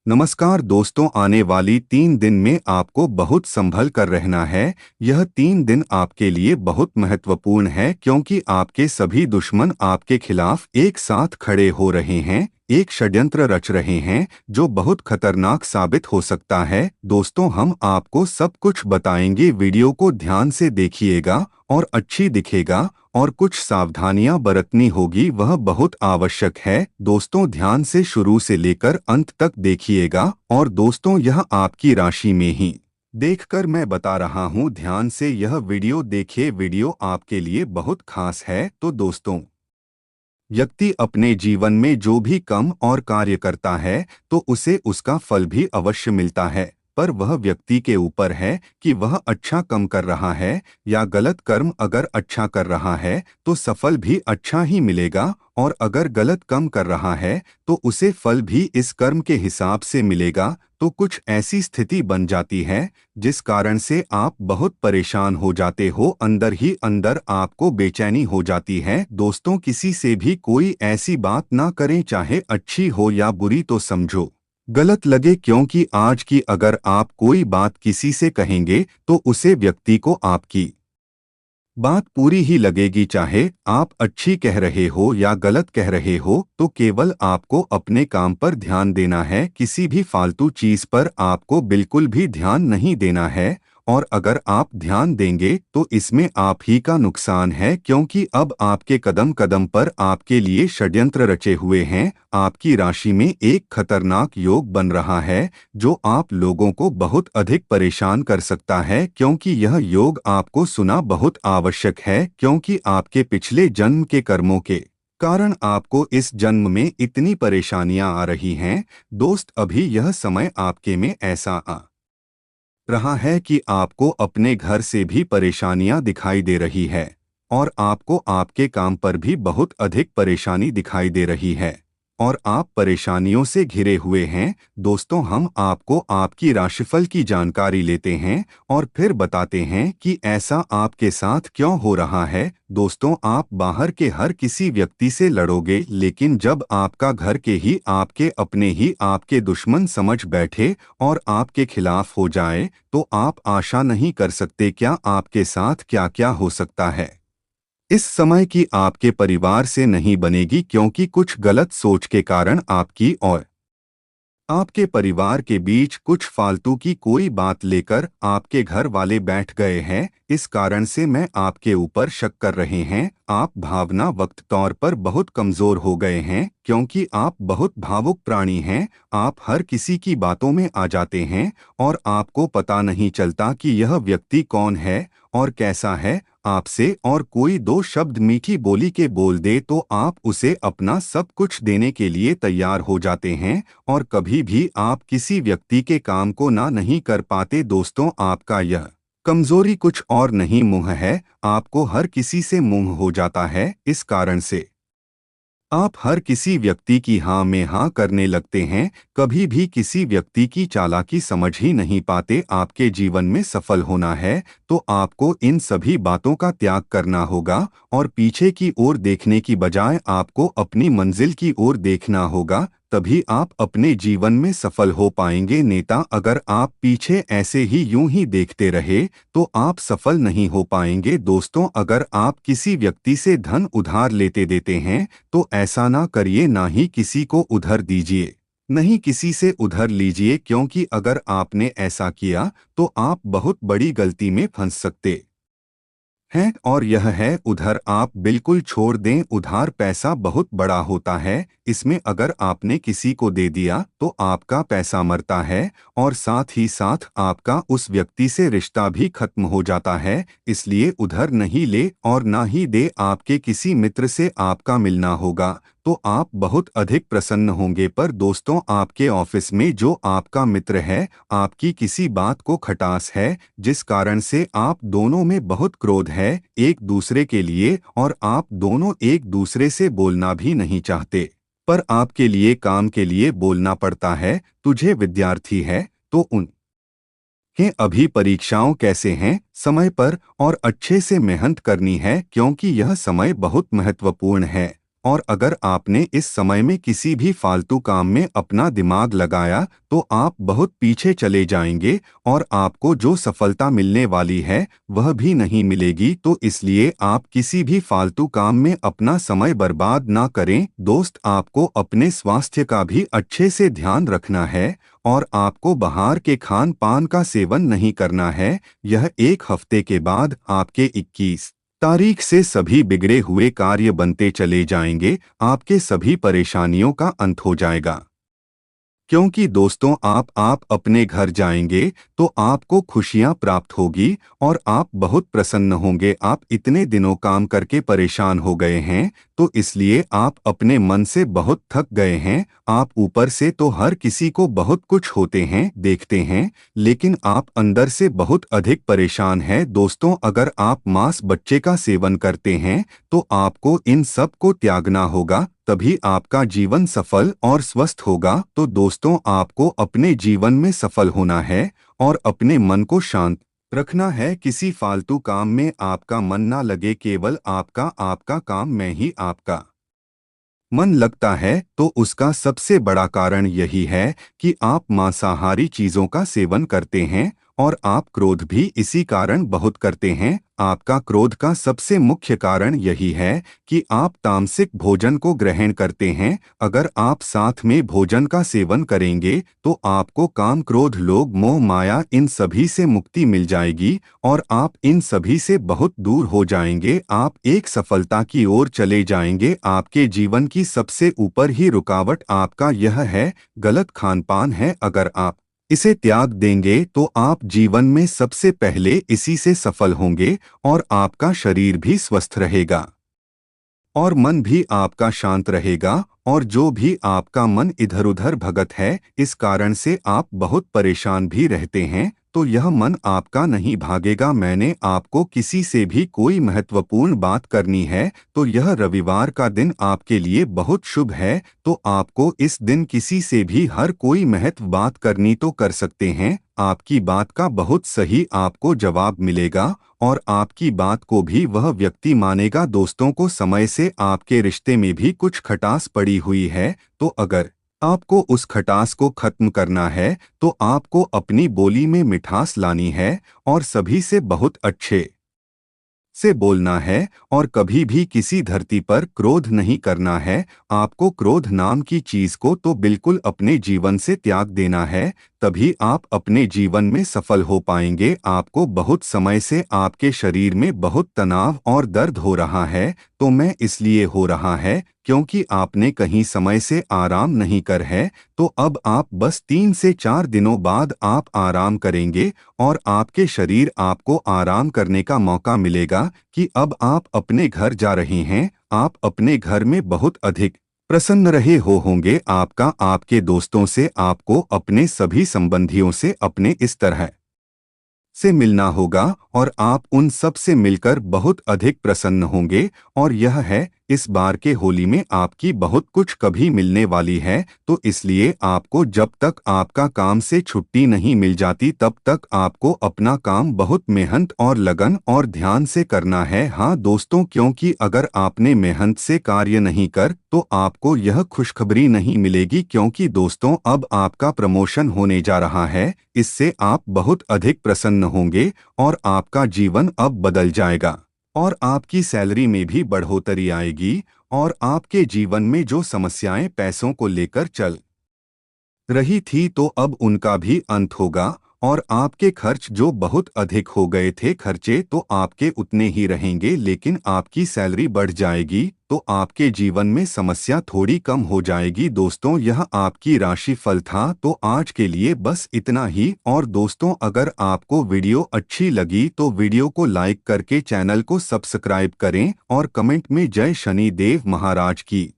नमस्कार दोस्तों, आने वाली 3 दिन में आपको बहुत संभल कर रहना है। यह 3 दिन आपके लिए बहुत महत्वपूर्ण है क्योंकि आपके सभी दुश्मन आपके खिलाफ एक साथ खड़े हो रहे हैं, एक षड्यंत्र रच रहे हैं जो बहुत खतरनाक साबित हो सकता है। दोस्तों, हम आपको सब कुछ बताएंगे, वीडियो को ध्यान से देखिएगा और अच्छी दिखेगा और कुछ सावधानियां बरतनी होगी, वह बहुत आवश्यक है। दोस्तों, ध्यान से शुरू से लेकर अंत तक देखिएगा और दोस्तों, यह आपकी राशि में ही देखकर मैं बता रहा हूं, ध्यान से यह वीडियो देखिए, वीडियो आपके लिए बहुत खास है। तो दोस्तों, व्यक्ति अपने जीवन में जो भी काम और कार्य करता है तो उसे उसका फल भी अवश्य मिलता है, पर वह व्यक्ति के ऊपर है कि वह अच्छा कर्म कर रहा है या गलत कर्म। अगर अच्छा कर रहा है तो सफल भी अच्छा ही मिलेगा और अगर गलत कर्म कर रहा है तो उसे फल भी इस कर्म के हिसाब से मिलेगा। तो कुछ ऐसी स्थिति बन जाती है जिस कारण से आप बहुत परेशान हो जाते हो, अंदर ही अंदर आपको बेचैनी हो जाती है। दोस्तों, किसी से भी कोई ऐसी बात ना करें, चाहे अच्छी हो या बुरी, तो समझो गलत लगे, क्योंकि आज की अगर आप कोई बात किसी से कहेंगे तो उसे व्यक्ति को आपकी बात पूरी ही लगेगी, चाहे आप अच्छी कह रहे हो या गलत कह रहे हो। तो केवल आपको अपने काम पर ध्यान देना है, किसी भी फालतू चीज पर आपको बिल्कुल भी ध्यान नहीं देना है। और अगर आप ध्यान देंगे तो इसमें आप ही का नुकसान है, क्योंकि अब आपके कदम कदम पर आपके लिए षड्यंत्र रचे हुए हैं। आपकी राशि में एक खतरनाक योग बन रहा है जो आप लोगों को बहुत अधिक परेशान कर सकता है, क्योंकि यह योग आपको सुना बहुत आवश्यक है, क्योंकि आपके पिछले जन्म के कर्मों के कारण आपको इस जन्म में इतनी परेशानियां आ रही हैं। दोस्त, अभी यह समय आपके में ऐसा आ रहा है कि आपको अपने घर से भी परेशानियां दिखाई दे रही है और आपको आपके काम पर भी बहुत अधिक परेशानी दिखाई दे रही है और आप परेशानियों से घिरे हुए हैं। दोस्तों, हम आपको आपकी राशिफल की जानकारी लेते हैं और फिर बताते हैं कि ऐसा आपके साथ क्यों हो रहा है। दोस्तों, आप बाहर के हर किसी व्यक्ति से लड़ोगे, लेकिन जब आपका घर के ही आपके अपने ही आपके दुश्मन समझ बैठे और आपके खिलाफ हो जाए तो आप आशा नहीं कर सकते क्या आपके साथ क्या क्या हो सकता है। इस समय की आपके परिवार से नहीं बनेगी, क्योंकि कुछ गलत सोच के कारण आपकी और आपके परिवार के बीच कुछ फालतू की कोई बात लेकर आपके घर वाले बैठ गए हैं। इस कारण से मैं आपके ऊपर शक कर रहे हैं। आप भावना वक्त तौर पर बहुत कमजोर हो गए हैं, क्योंकि आप बहुत भावुक प्राणी हैं। आप हर किसी की बातों में आ जाते हैं और आपको पता नहीं चलता कि यह व्यक्ति कौन है और कैसा है। आपसे और कोई दो शब्द मीठी बोली के बोल दे तो आप उसे अपना सब कुछ देने के लिए तैयार हो जाते हैं और कभी भी आप किसी व्यक्ति के काम को ना नहीं कर पाते। दोस्तों, आपका यह कमजोरी कुछ और नहीं, मुंह है। आपको हर किसी से मुंह हो जाता है, इस कारण से आप हर किसी व्यक्ति की हाँ में हाँ करने लगते हैं, कभी भी किसी व्यक्ति की चालाकी समझ ही नहीं पाते। आपके जीवन में सफल होना है तो आपको इन सभी बातों का त्याग करना होगा और पीछे की ओर देखने की बजाय आपको अपनी मंजिल की ओर देखना होगा, तभी आप अपने जीवन में सफल हो पाएंगे। नेता, अगर आप पीछे ऐसे ही यूं ही देखते रहे तो आप सफल नहीं हो पाएंगे। दोस्तों, अगर आप किसी व्यक्ति से धन उधार लेते देते हैं तो ऐसा ना करिए, ना ही किसी को उधार दीजिए, नहीं किसी से उधार लीजिए, क्योंकि अगर आपने ऐसा किया तो आप बहुत बड़ी गलती में फंस सकते हैं। और यह है, उधर आप बिल्कुल छोड़ दें। उधार पैसा बहुत बड़ा होता है, इसमें अगर आपने किसी को दे दिया तो आपका पैसा मरता है और साथ ही साथ आपका उस व्यक्ति से रिश्ता भी खत्म हो जाता है। इसलिए उधर नहीं ले और ना ही दे। आपके किसी मित्र से आपका मिलना होगा तो आप बहुत अधिक प्रसन्न होंगे, पर दोस्तों, आपके ऑफिस में जो आपका मित्र है, आपकी किसी बात को खटास है जिस कारण से आप दोनों में बहुत क्रोध है एक दूसरे के लिए और आप दोनों एक दूसरे से बोलना भी नहीं चाहते, पर आपके लिए काम के लिए बोलना पड़ता है। तुझे विद्यार्थी है तो उन हैं अभी परीक्षाओं कैसे हैं, समय पर और अच्छे से मेहनत करनी है, क्योंकि यह समय बहुत महत्वपूर्ण है और अगर आपने इस समय में किसी भी फालतू काम में अपना दिमाग लगाया तो आप बहुत पीछे चले जाएंगे और आपको जो सफलता मिलने वाली है वह भी नहीं मिलेगी। तो इसलिए आप किसी भी फालतू काम में अपना समय बर्बाद ना करें। दोस्त, आपको अपने स्वास्थ्य का भी अच्छे से ध्यान रखना है और आपको बाहर के खान पान का सेवन नहीं करना है। यह एक हफ्ते के बाद आपके 21 तारीख से सभी बिगड़े हुए कार्य बनते चले जाएंगे, आपके सभी परेशानियों का अंत हो जाएगा। क्योंकि दोस्तों आप अपने घर जाएंगे तो आपको खुशियां प्राप्त होगी और आप बहुत प्रसन्न होंगे। आप इतने दिनों काम करके परेशान हो गए हैं तो इसलिए आप अपने मन से बहुत थक गए हैं। आप ऊपर से तो हर किसी को बहुत कुछ होते हैं देखते हैं, लेकिन आप अंदर से बहुत अधिक परेशान हैं। दोस्तों, अगर आप मांस बच्चे का सेवन करते हैं तो आपको इन सब को त्यागना होगा, तभी आपका जीवन सफल और स्वस्थ होगा। तो दोस्तों, आपको अपने जीवन में सफल होना है और अपने मन को शांत रखना है। किसी फालतू काम में आपका मन ना लगे, केवल आपका काम में ही आपका मन लगता है। तो उसका सबसे बड़ा कारण यही है कि आप मांसाहारी चीजों का सेवन करते हैं और आप क्रोध भी इसी कारण बहुत करते हैं। आपका क्रोध का सबसे मुख्य कारण यही है कि आप तामसिक भोजन को ग्रहण करते हैं। अगर आप साथ में भोजन का सेवन करेंगे तो आपको काम, क्रोध, लोभ, मोह, माया इन सभी से मुक्ति मिल जाएगी और आप इन सभी से बहुत दूर हो जाएंगे। आप एक सफलता की ओर चले जाएंगे। आपके जीवन की सबसे ऊपर ही रुकावट आपका यह है, गलत खान पान है। अगर आप इसे त्याग देंगे तो आप जीवन में सबसे पहले इसी से सफल होंगे और आपका शरीर भी स्वस्थ रहेगा और मन भी आपका शांत रहेगा। और जो भी आपका मन इधर उधर भगत है, इस कारण से आप बहुत परेशान भी रहते हैं, तो यह मन आपका नहीं भागेगा। मैंने आपको किसी से भी कोई महत्वपूर्ण बात करनी है तो यह रविवार का दिन आपके लिए बहुत शुभ है। तो आपको इस दिन किसी से भी हर कोई महत्व बात करनी तो कर सकते हैं। आपकी बात का बहुत सही आपको जवाब मिलेगा और आपकी बात को भी वह व्यक्ति मानेगा। दोस्तों को समय से आपके रिश्ते में भी कुछ खटास पड़ी हुई है, तो अगर आपको उस खटास को खत्म करना है तो आपको अपनी बोली में मिठास लानी है और सभी से बहुत अच्छे से बोलना है और कभी भी किसी धरती पर क्रोध नहीं करना है। आपको क्रोध नाम की चीज को तो बिल्कुल अपने जीवन से त्याग देना है, तभी आप अपने जीवन में सफल हो पाएंगे। आपको बहुत समय से आपके शरीर में बहुत तनाव और दर्द हो रहा है, तो मैं इसलिए हो रहा है क्योंकि आपने कहीं समय से आराम नहीं कर है। तो अब आप बस 3 से 4 दिनों बाद आप आराम करेंगे और आपके शरीर आपको आराम करने का मौका मिलेगा कि अब आप अपने घर जा रहे हैं। आप अपने घर में बहुत अधिक प्रसन्न रहे होंगे। आपका आपके दोस्तों से, आपको अपने सभी संबंधियों से अपने इस तरह से मिलना होगा और आप उन सब से मिलकर बहुत अधिक प्रसन्न होंगे। और यह है, इस बार के होली में आपकी बहुत कुछ कभी मिलने वाली है, तो इसलिए आपको जब तक आपका काम से छुट्टी नहीं मिल जाती तब तक आपको अपना काम बहुत मेहनत और लगन और ध्यान से करना है। हाँ दोस्तों, क्योंकि अगर आपने मेहनत से कार्य नहीं कर तो आपको यह खुशखबरी नहीं मिलेगी, क्योंकि दोस्तों अब आपका प्रमोशन होने जा रहा है। इससे आप बहुत अधिक प्रसन्न होंगे और आपका जीवन अब बदल जाएगा और आपकी सैलरी में भी बढ़ोतरी आएगी और आपके जीवन में जो समस्याएं पैसों को लेकर चल रही थी तो अब उनका भी अंत होगा और आपके खर्च जो बहुत अधिक हो गए थे खर्चे, तो आपके उतने ही रहेंगे, लेकिन आपकी सैलरी बढ़ जाएगी तो आपके जीवन में समस्या थोड़ी कम हो जाएगी। दोस्तों, यह आपकी राशि फल था, तो आज के लिए बस इतना ही। और दोस्तों, अगर आपको वीडियो अच्छी लगी तो वीडियो को लाइक करके चैनल को सब्सक्राइब करें और कमेंट में जय शनि देव महाराज की